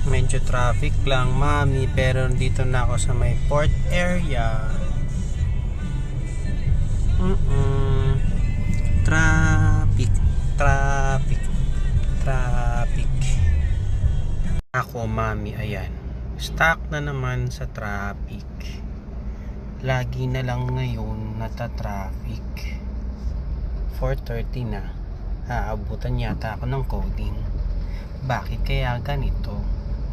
Medyo traffic lang, mami, pero dito na ako sa may port area. Traffic, traffic, traffic. Ako, mami, ayan. Stuck na naman sa traffic. Lagi na lang ngayon nata-traffic. 4:30 na. Aabutan yata ako ng coding. Bakit kaya ganito?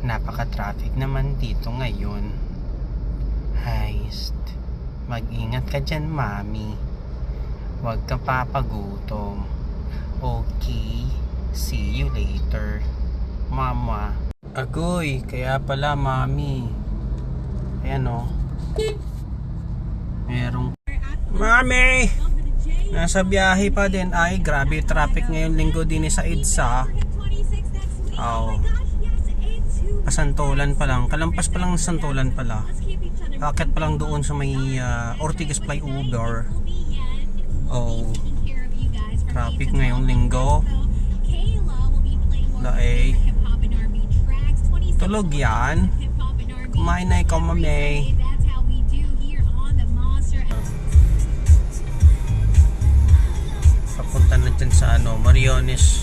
Napaka-traffic naman dito ngayon. Heist. Mag-ingat ka dyan, mami. Huwag ka papagutom. Okay. See you later, mama. Agoy, kaya pala, mami. Ayan o. Merong mami! Nasa biyahe pa din. Ay, grabe traffic ngayon linggo din sa EDSA. Pasantolan pa lang. Kalampas pa lang ng Santolan pala. Akit pa lang doon sa may Ortigas Flyover. Traffic ngayong linggo. Lae. Tulog yan. Kumain na ikaw, mami. Papunta na dyan sa Mariones